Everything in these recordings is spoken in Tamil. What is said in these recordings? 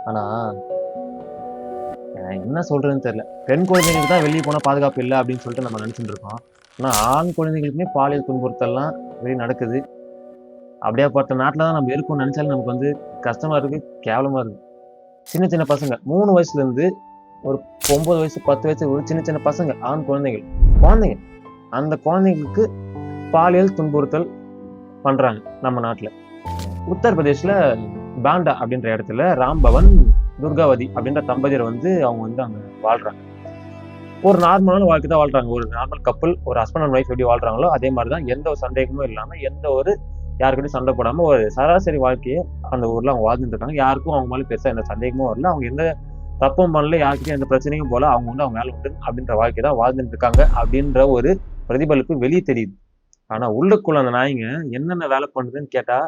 ஆனா என்ன சொல்றதுன்னு தெரியல. பெண் குழந்தைகளுக்கு தான் வெளிய போனா பாதுகாப்பு இல்ல அப்படின்னு சொல்லிட்டு நம்ம நெனச்சுட்டு இருக்கோம். ஆனா ஆண் குழந்தைகளுக்குமே பாலியல் துன்புறுத்தல்லாம் வெளிய நடக்குது. அப்படியாப்பட்ட நாட்டுல தான் நம்ம இருக்கோம்னு நெனச்சாலே நமக்கு கஷ்டமா இருக்கு, கேவலமா இருக்கு. சின்ன சின்ன பசங்க 3 வயசுல இருந்து ஒரு 9 வயசு, 10 வயசு ஒரு சின்ன சின்ன பசங்க, ஆண் குழந்தைகள். குழந்தைங்க. அந்த குழந்தைகளுக்கு பாலியல் துன்புறுத்தல் பண்றாங்க நம்ம நாட்டுல. உத்தரப்பிரதேஷ்ல பாண்டா அப்படின்ற இடத்துல ராம்பவன், துர்காவதி அப்படின்ற தம்பதியர் அவங்க அங்க வாழ்றாங்க. ஒரு நார்மலான வாழ்க்கை தான் வாழ்றாங்க. ஒரு நார்மல் கப்புள், ஒரு ஹஸ்பண்ட் அண்ட் ஒய்ஃப் எப்படி வாழ்றாங்களோ அதே மாதிரி தான். எந்த ஒரு சந்தேகமும் இல்லாம, எந்த ஒரு யாருக்கிட்டயும் சண்டை போடாம ஒரு சராசரி வாழ்க்கைய அந்த ஊர்ல அவங்க வாழ்ந்துட்டு இருக்காங்க. யாருக்கும் அவங்க மேல பெருசா எந்த சந்தேகமும் வரல. அவங்க எந்த தப்பும் பண்ணல, யார்கிட்டயும் எந்த பிரச்சனையும் போல. அவங்க அவங்க வேலை உண்டு அப்படின்ற வாழ்க்கை தான் வாழ்ந்துட்டு இருக்காங்க அப்படின்ற ஒரு பிரதிபலிப்பு வெளியே தெரியுது. ஆனா உள்ளுக்குள்ள அந்த நாய்ங்க என்னென்ன வேலை பண்ணுதுன்னு கேட்டா,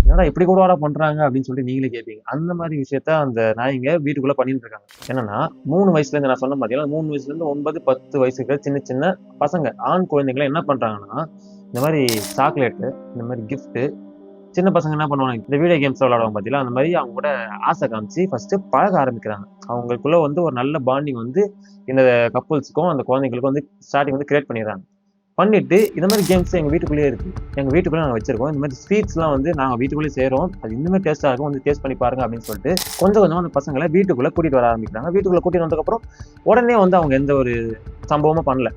என்னடா இப்படி கூடவாடா பண்றாங்க அப்படின்னு சொல்லிட்டு நீங்களே கேட்பீங்க. அந்த மாதிரி விஷயத்த அந்த நாய்ங்க வீட்டுக்குள்ள பண்ணிட்டு இருக்காங்க. என்னன்னா 3 வயசுல இருந்து நான் சொன்ன பாத்தீங்களா, 3 வயசுல இருந்து 9, 10 வயசுக்கு சின்ன சின்ன பசங்க, ஆண் குழந்தைகளை என்ன பண்றாங்கன்னா, இந்த மாதிரி சாக்லேட்டு, இந்த மாதிரி கிஃப்ட், சின்ன பசங்க என்ன பண்ணுவாங்க, இந்த வீடியோ கேம்ஸ் விளையாடுவாங்க பாத்தீங்களா, அந்த மாதிரி அவங்க கூட ஆசை காமிச்சு ஃபர்ஸ்ட் பழக ஆரம்பிக்கிறாங்க. அவங்களுக்குள்ள ஒரு நல்ல பாண்டிங் இந்த கப்புள்ஸ்க்கும் அந்த குழந்தைங்களுக்கும் ஸ்டார்டிங் கிரியேட் பண்ணிடுறாங்க. பண்ணிட்டு இந்த மாதிரி கேம்ஸ் எங்க வீட்டுக்குள்ளேயே இருக்கு. எங்க வீட்டுக்குள்ள நாங்க வச்சிருக்கோம். இந்த மாதிரி ஸ்வீட்ஸ்லாம் நாங்க வீட்டுக்குள்ளேயே செய்றோம். அது இன்னுமே டேஸ்டா இருக்கும். டேஸ்ட் பண்ணி பாருங்க அப்படின்னு சொல்லிட்டு கொஞ்சம் கொஞ்சமா அந்த பசங்களை வீட்டுக்குள்ள கூட்டிட்டு வர ஆரம்பிக்கிறாங்க. வீட்டுக்குள்ள கூட்டிட்டு வந்ததுக்கு அப்புறம் உடனே அவங்க எந்த ஒரு சம்பவமும் பண்ணல.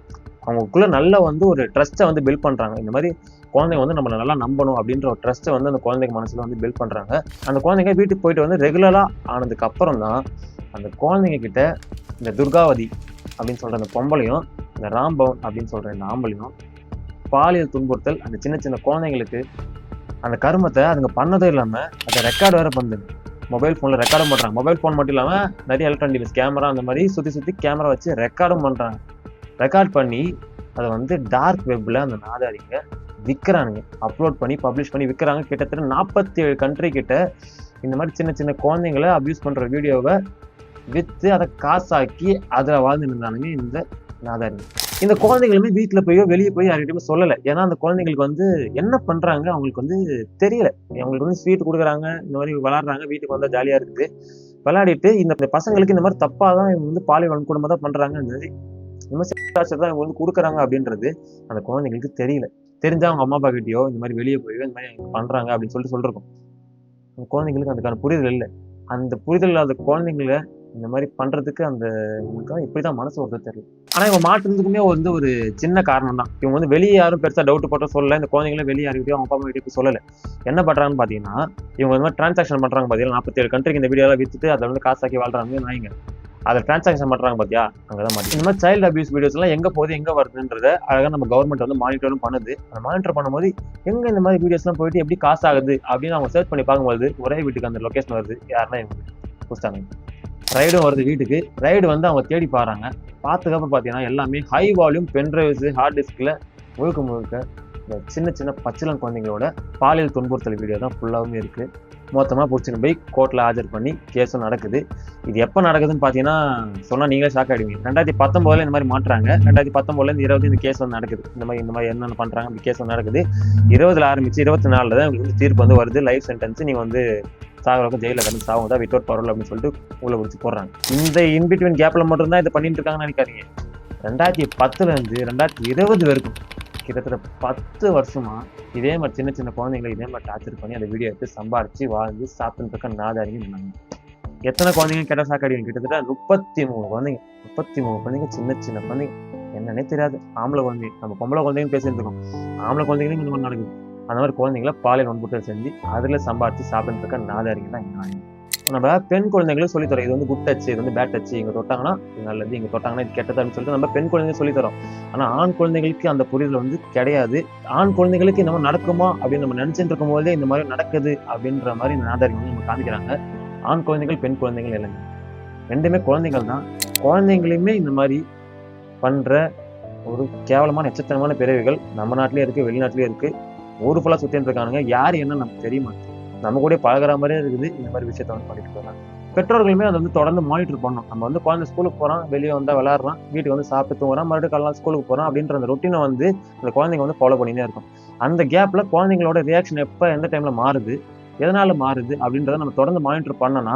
அவங்களுக்குள்ள நல்ல ஒரு ட்ரஸ்ட்டை பில்ட் பண்றாங்க. இந்த மாதிரி குழந்தைங்க நம்மள நல்லா நம்பணும் அப்படின்ற ஒரு ட்ரஸ்ட்டை அந்த குழந்தைங்க மனசுல பில்ட் பண்றாங்க. அந்த குழந்தைங்க வீட்டுக்கு போயிட்டு ரெகுலரா ஆனதுக்கு அப்புறம் தான் அந்த குழந்தைங்க கிட்ட இந்த துர்காவதி அப்படின்னு சொல்ற அந்த பொம்பளையும், இந்த ராம்பவன் அப்படின்னு சொல்ற இந்த ஆம்பளையும் பாலியல் துன்புறுத்தல் அந்த சின்ன சின்ன குழந்தைங்களுக்கு அந்த கருமத்தை அதுங்க பண்ணதும் இல்லாம அதை ரெக்கார்டு வேற பண்ணுது. மொபைல் போன்ல ரெக்கார்டும் பண்றாங்க. மொபைல் போன் மட்டும் இல்லாம நிறைய எலக்ட்ரானிக் டிவைஸ், கேமரா, அந்த மாதிரி சுத்தி சுத்தி கேமரா வச்சு ரெக்கார்டும் பண்றாங்க. ரெக்கார்ட் பண்ணி அதை டார்க் வெப்ல அந்த நாதாரிங்க விற்கிறானுங்க. அப்லோட் பண்ணி பப்ளிஷ் பண்ணி விற்கிறாங்க. கிட்டத்தட்ட 47 கண்ட்ரி கிட்ட இந்த மாதிரி சின்ன சின்ன குழந்தைங்களை அபியூஸ் பண்ற வீடியோவை வித்து அதை காசாக்கி அதுல வாழ்ந்து இருந்தானுங்க இந்த நாதாரிங்க. இந்த குழந்தைகளுமே வீட்டுல போயோ வெளியே போய் யார்கிட்டயுமே சொல்லல. ஏன்னா அந்த குழந்தைங்களுக்கு என்ன பண்றாங்க அவங்களுக்கு தெரியல. அவங்களுக்கு ஸ்வீட் கொடுக்குறாங்க, இந்த மாதிரி விளையாடுறாங்க, வீட்டுக்கு வந்தா ஜாலியா இருக்குது. விளையாடிட்டு இந்த பசங்களுக்கு இந்த மாதிரி தப்பாதான் இவங்க பாலியல் வன்கொடுமை தான் பண்றாங்க, இந்த மாதிரி தான் இவங்க கொடுக்குறாங்க அப்படின்றது அந்த குழந்தைங்களுக்கு தெரியல. தெரிஞ்சா அவங்க அம்மா அப்பா கிட்டயோ இந்த மாதிரி வெளியே போயோ இந்த மாதிரி பண்றாங்க அப்படின்னு சொல்லிருக்கோம். அந்த குழந்தைங்களுக்கு அதுக்கான புரிதல் இல்லை. அந்த புரிதல் இல்லாத குழந்தைங்களை இந்த மாதிரி பண்றதுக்கு இவங்களுக்கு இப்படிதான் மனசு வருது தெரியல. ஆனா இவங்க மாட்டுறதுக்குமே ஒரு சின்ன காரணம் தான். இவங்க வெளியே யாரும் பெருசா டவுட் போட்ட சொல்லல. இந்த குழந்தைங்களும் வெளியே யாருக்கிட்டயும் அவங்க அப்பா அம்மா கிட்டயும் சொல்லல. என்ன பண்றாங்கன்னு பாத்தீங்கன்னா, இவங்க இந்த மாதிரி டிரான்சாக்ஷன் பண்றாங்க பாத்தீங்கன்னா, 47 கண்ட்ரிக்கு இந்த வீடியோ வித்துட்டு அதை காசாக்கி வாழ்றாங்க நாய்ங்க. அதை டிரான்சாக்ஷன் பண்றாங்க பாத்தியா, அங்கதான் மாட்டி. இந்த மாதிரி சைல்டு அபியூஸ் வீடியோஸ் எல்லாம் எங்க போகுது, எங்க வருதுன்றத அழகா நம்ம கவர்மெண்ட் மானிட்டரும் பண்ணுது. அந்த மானிட்டர் பண்ணும்போது எங்க இந்த மாதிரி வீடியோஸ் எல்லாம் போயிட்டு எப்படி காசு ஆகுது அப்படின்னு அவங்க சர்ச் பண்ணி பார்க்கும்போது ஒரே வீட்டுக்கு அந்த லொகேஷன் வருது. யாருன்னா இவங்க புதுசாங்க ரைடும் வருது வீட்டுக்கு. ரைடு அவங்க தேடி பாருங்க. பார்த்ததுக்கப்புறம் பார்த்தீங்கன்னா எல்லாமே ஹை வால்யூம் பென்ட்ரைவ்ஸ், ஹார்ட் டிஸ்க்ல முழுக்க முழுக்க இந்த சின்ன சின்ன பச்சிளம் குழந்தைங்களோட பாலியல் துன்புறுத்தல் வீடியோ தான் ஃபுல்லாகவுமே இருக்கு. மொத்தமாக பிடிச்சின்னு போய் கோர்ட்டில் ஆஜர் பண்ணி கேஸும் நடக்குது. இது எப்போ நடக்குதுன்னு பார்த்தீங்கன்னா சொன்னால் நீங்களே ஷாக் ஆகிடுவீங்க. 2019 இந்த மாதிரி மாட்டுறாங்க. 2019 20 இந்த கேஸ் நடக்குது. இந்த மாதிரி என்னென்ன பண்ணுறாங்க அப்படி கேஸ் நடக்குது. 20 ஆரம்பிச்சு 24 தான் உங்களுக்கு தீர்ப்பு வருது. லைஃப் சென்டென்ஸ், நீங்கள் சாகிறவங்க ஜெயில கடந்து சாவங்க தான் வித்தவுட் பரோல் அப்படின்னு சொல்லிட்டு உள்ள பிடிச்சி போடுறாங்க. இந்த இன்பிட்வீன் கேப்ல மட்டும் தான் இதை பண்ணிட்டு இருக்காங்கன்னு நினைக்காதீங்க. 2010 இருந்து 2020 வரைக்கும் கிட்டத்தட்ட 10 வருஷமா இதே மாதிரி சின்ன சின்ன குழந்தைங்களை இதே மாதிரி டார்ச்சர் பண்ணி அந்த வீடியோ எடுத்து சம்பாரிச்சு வாழ்ந்து சாப்பிட்டு இருக்க நாதாரிங்க இருந்தாங்க. எத்தனை குழந்தைங்க கேட்டா சாக்காடிங்க, கிட்டத்தட்ட 33 குழந்தைங்க. 33 குழந்தைங்க, சின்ன சின்ன குழந்தைங்க, என்னன்னே தெரியாது. ஆம்பளை குழந்தைங்க, நம்ம பொம்பளை குழந்தைங்க பேசிட்டு இருக்கோம். ஆம்பளை குழந்தைங்களும் இந்த மாதிரி நடக்குது. அந்த மாதிரி குழந்தைங்களை பாலியல் வன்புறுத்தல் செஞ்சு அதுல சம்பாதிச்சு சாப்பிட்டு இருக்க நாதாரிங்க தான் இங்க. நம்ம பெண் குழந்தைங்களும் சொல்லித்தரோம். இது குட் டச், இது பேட் டச். இங்க தொட்டாங்கன்னா இது நல்லது, இங்க தொட்டாங்கன்னா இது கெட்டது அப்படின்னு சொல்லிட்டு நம்ம பெண் குழந்தைங்க சொல்லித்தரோம். ஆனா ஆண் குழந்தைகளுக்கு அந்த புரிதல் கிடையாது. ஆண் குழந்தைகளுக்கு இந்த மாதிரி நடக்குமா அப்படின்னு நம்ம நினைச்சிட்டு இருக்கும் போதே இந்த மாதிரி நடக்குது அப்படின்ற மாதிரி இந்த நாதாரிங்க நம்ம காமிக்கிறாங்க. ஆண் குழந்தைகள், பெண் குழந்தைகள் இல்லைங்க, ரெண்டுமே குழந்தைகள் தான். குழந்தைங்களையுமே இந்த மாதிரி பண்ற ஒரு கேவலமான எச்சத்தனமான பிறவிகள் நம்ம நாட்டிலேயே இருக்கு, வெளிநாட்டிலேயே இருக்கு. ஊரு ஃபுல்லா சுத்திட்டு இருக்கானுங்க. யாரு என்ன நமக்கு தெரியுமா? நம்ம கூட பழகிற மாதிரியே இருக்குது. இந்த மாதிரி விஷயத்த பண்ணிட்டு போறாங்க. பெற்றோர்களுமே அதை தொடர்ந்து மானிட்டர் பண்ணணும். நம்ம குழந்தை ஸ்கூலுக்கு போறான், வெளியே வந்தா விளையாடுறான், வீட்டுக்கு சாப்பிட்டு தூங்குறான், மறுபடியும் காலையில் ஸ்கூலுக்கு போறான் அப்படின்ற அந்த ரொட்டீனை அந்த குழந்தைங்க ஃபாலோ பண்ணினே இருக்கும். அந்த கேப்ல குழந்தைங்களோட ரியாக்ஷன் எப்ப எந்த டைம்ல மாறுது, எதனால மாறுது அப்படின்றத நம்ம தொடர்ந்து மானிட்டர் பண்ணோம்னா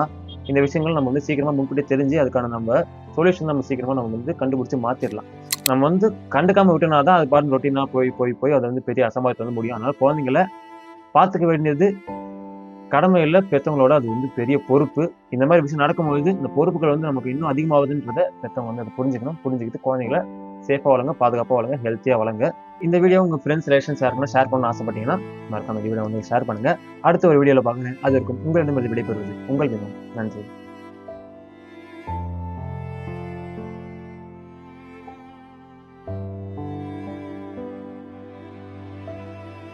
இந்த விஷயங்கள் நம்ம வந்து சீக்கிரமா முன்கூட்டி தெரிஞ்சு அதுக்கான நம்ம சொல்யூஷன் நம்ம சீக்கிரமா நம்ம வந்து கண்டுபிடிச்சு மாத்திடலாம். நம்ம வந்து கண்டுக்காம விட்டோம்னா தான் அது பாட்டு ரொட்டீனா போய் போய் போய் அது வந்து பெரிய அசம்பாவிதத்தை வந்து முடியும். அதனால குழந்தைங்களை பார்த்துக்க வேண்டியது கடமை இல்ல, பெத்தவங்களோட அது வந்து பெரிய பொறுப்பு. இந்த மாதிரி விஷயம் நடக்கும்பொழுது இந்த பொறுப்புகள் வந்து நமக்கு இன்னும் அதிகமாகுதுன்றத பெத்தவங்க வந்து அதை புரிஞ்சுக்கணும். புரிஞ்சுக்கிட்டு குழந்தைகளை சேஃபா வளங்க, பாதுகாப்பா வளங்க, ஹெல்த்தியா வளங்க. இந்த வீடியோ உங்க ஃப்ரெண்ட்ஸ், ரிலேஷன்ஸ் யாருக்குன்னா ஷேர் பண்ண ஆசைப்பட்டீங்கன்னா மறக்காம இந்த வீடியோ வந்து ஷேர் பண்ணுங்க. அடுத்த ஒரு வீடியோல பாருங்க. அது இருக்கும் உங்களிடமிருந்து விடைபெறுவது உங்கள் தினம். நன்றி.